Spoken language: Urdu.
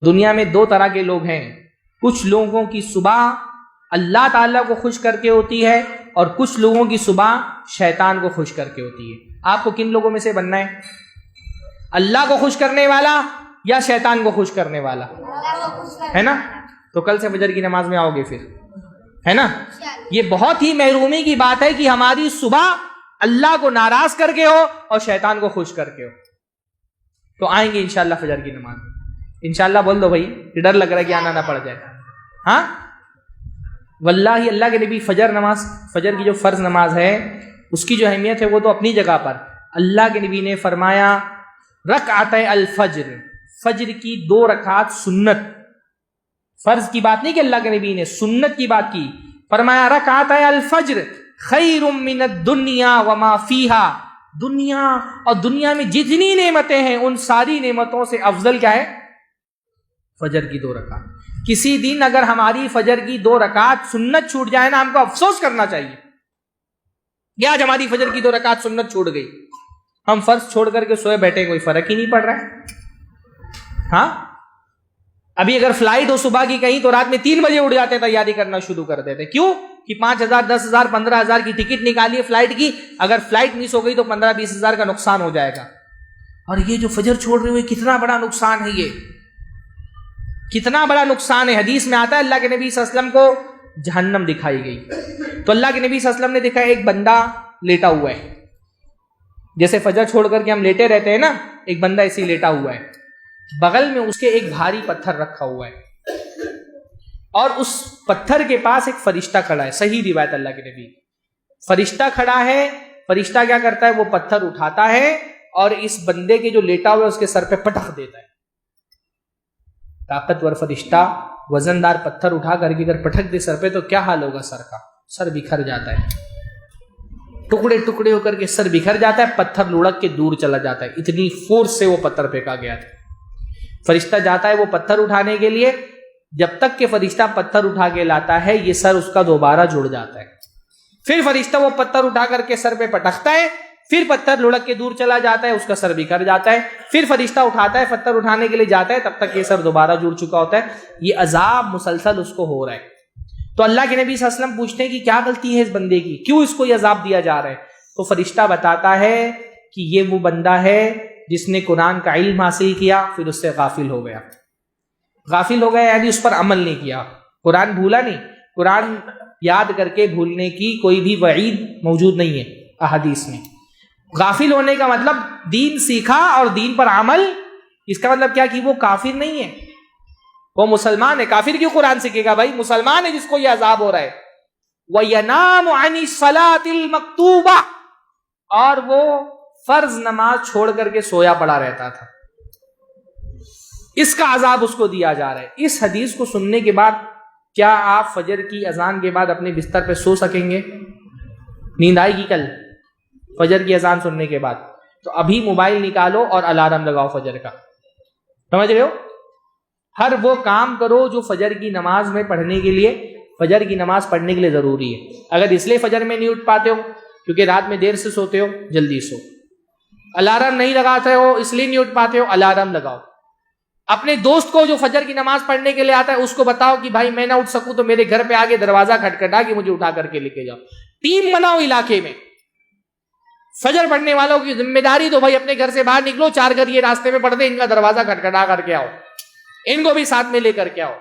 دنیا میں دو طرح کے لوگ ہیں، کچھ لوگوں کی صبح اللہ تعالیٰ کو خوش کر کے ہوتی ہے اور کچھ لوگوں کی صبح شیطان کو خوش کر کے ہوتی ہے۔ آپ کو کن لوگوں میں سے بننا ہے؟ اللہ کو خوش کرنے والا یا شیطان کو خوش کرنے والا؟ ہے نا؟ تو کل سے فجر کی نماز میں آؤ گے پھر، ہے نا؟ یہ بہت ہی محرومی کی بات ہے کہ ہماری صبح اللہ کو ناراض کر کے ہو اور شیطان کو خوش کر کے ہو۔ تو آئیں گے انشاءاللہ فجر کی نماز میں انشاءاللہ۔ بول دو بھائی، ڈر لگ رہا ہے کہ آنا نہ پڑ جائے۔ ہاں واللہ اللہ کے نبی فجر نماز، فجر کی جو فرض نماز ہے اس کی جو اہمیت ہے وہ تو اپنی جگہ پر۔ اللہ کے نبی نے فرمایا رکعتِ الفجر، فجر کی 2 رکعت سنت، فرض کی بات نہیں کہ اللہ کے نبی نے سنت کی بات کی، فرمایا رکعتِ الفجر خیر من الدنیا وما فیہا، دنیا اور دنیا میں جتنی نعمتیں ہیں ان ساری نعمتوں سے افضل کیا ہے؟ فجر کی 2 رکعت۔ کسی دن اگر ہماری فجر کی 2 رکعت سنت چھوٹ جائے نا، ہم کو افسوس کرنا چاہیے کہ آج ہماری فجر کی 2 رکعت سنت چھوٹ گئی، ہم فرض چھوڑ کر کے سوئے بیٹھے، کوئی فرق ہی نہیں پڑ رہا ہے۔ ہاں ابھی اگر فلائٹ ہو صبح کی کہیں تو رات میں 3 بجے اٹھ جاتے، تیاری کرنا شروع کر دیتے۔ کیوں؟ کہ 5,000 10,000 15,000 کی ٹکٹ نکالی ہے فلائٹ کی، اگر فلائٹ مس ہو گئی تو 15-20 ہزار کا نقصان ہو جائے گا۔ اور یہ جو فجر چھوڑ رہے ہوئے کتنا بڑا نقصان ہے، یہ کتنا بڑا نقصان ہے۔ حدیث میں آتا ہے اللہ کے نبی صلی اللہ علیہ وسلم کو جہنم دکھائی گئی، تو اللہ کے نبی صلی اللہ علیہ وسلم نے دیکھا ایک بندہ لیٹا ہوا ہے، جیسے فجر چھوڑ کر کے ہم لیٹے رہتے ہیں نا، ایک بندہ ایسے ہی لیٹا ہوا ہے، بغل میں اس کے ایک بھاری پتھر رکھا ہوا ہے اور اس پتھر کے پاس ایک فرشتہ کھڑا ہے۔ صحیح روایت اللہ کے نبی، فرشتہ کھڑا ہے، فرشتہ کیا کرتا ہے؟ وہ پتھر اٹھاتا ہے اور اس بندے کے جو لیٹا ہوا ہے اس کے سر پہ پٹخ دیتا ہے۔ طاقتور فرشتہ وزندار پتھر اٹھا کر کے اگر پٹخ دے سر پہ تو کیا حال ہوگا؟ سر کا، سر بکھر جاتا ہے، ٹکڑے ٹکڑے ہو کر کے سر بکھر جاتا ہے، پتھر لڑک کے دور چلا جاتا ہے، اتنی فورس سے وہ پتھر پھینکا گیا تھا۔ فرشتہ جاتا ہے وہ پتھر اٹھانے کے لیے، جب تک کہ فرشتہ پتھر اٹھا کے لاتا ہے یہ سر اس کا دوبارہ جڑ جاتا ہے۔ پھر فرشتہ وہ پتھر اٹھا کر کے سر پہ پٹکتا ہے، پھر پتھر لڑک کے دور چلا جاتا ہے، اس کا سر بکھر جاتا ہے، پھر فرشتہ اٹھاتا ہے، پتھر اٹھانے کے لیے جاتا ہے، تب تک یہ سر دوبارہ جڑ چکا ہوتا ہے۔ یہ عذاب مسلسل اس کو ہو رہا ہے۔ تو اللہ کے نبی صلی اللہ علیہ وسلم پوچھتے ہیں کہ کیا غلطی ہے اس بندے کی، کیوں اس کو یہ عذاب دیا جا رہا ہے؟ تو فرشتہ بتاتا ہے کہ یہ وہ بندہ ہے جس نے قرآن کا علم حاصل کیا پھر اس سے غافل ہو گیا۔ غافل ہو گیا یعنی اس پر عمل نہیں کیا، قرآن بھولا نہیں، قرآن یاد کر کے بھولنے کی کوئی بھی وعید موجود نہیں ہے احادیث میں۔ غافل ہونے کا مطلب دین سیکھا اور دین پر عمل، اس کا مطلب کیا کہ وہ کافر نہیں ہے، وہ مسلمان ہے۔ کافر کیوں قرآن سیکھے گا بھائی؟ مسلمان ہے جس کو یہ عذاب ہو رہا ہے۔ وَيَنَامُ عَنِ الصَّلَاةِ الْمَكْتُوبَةِ، اور وہ فرض نماز چھوڑ کر کے سویا پڑا رہتا تھا، اس کا عذاب اس کو دیا جا رہا ہے۔ اس حدیث کو سننے کے بعد کیا آپ فجر کی اذان کے بعد اپنے بستر پہ سو سکیں گے؟ نیند آئے گی کل فجر کی اذان سننے کے بعد؟ تو ابھی موبائل نکالو اور الارم لگاؤ فجر کا، سمجھ رہے ہو؟ ہر وہ کام کرو جو فجر کی نماز میں پڑھنے کے لیے، فجر کی نماز پڑھنے کے لیے ضروری ہے۔ اگر اس لیے فجر میں نہیں اٹھ پاتے ہو کیونکہ رات میں دیر سے سوتے ہو، جلدی سو۔ الارم نہیں لگاتے ہو اس لیے نہیں اٹھ پاتے ہو، الارم لگاؤ۔ اپنے دوست کو جو فجر کی نماز پڑھنے کے لیے آتا ہے اس کو بتاؤ کہ بھائی میں نہ اٹھ سکوں تو میرے گھر پہ آگے دروازہ کھٹکھٹا کے مجھے اٹھا کر کے لے کے جاؤ۔ ٹیم بناؤ علاقے میں، فجر پڑھنے والوں کی ذمہ داری تو بھائی اپنے گھر سے باہر نکلو، 4 گھر یہ راستے میں پڑھتے، ان کا دروازہ کھٹکھٹا کر کے آؤ، ان کو بھی ساتھ میں لے کر کے آؤ۔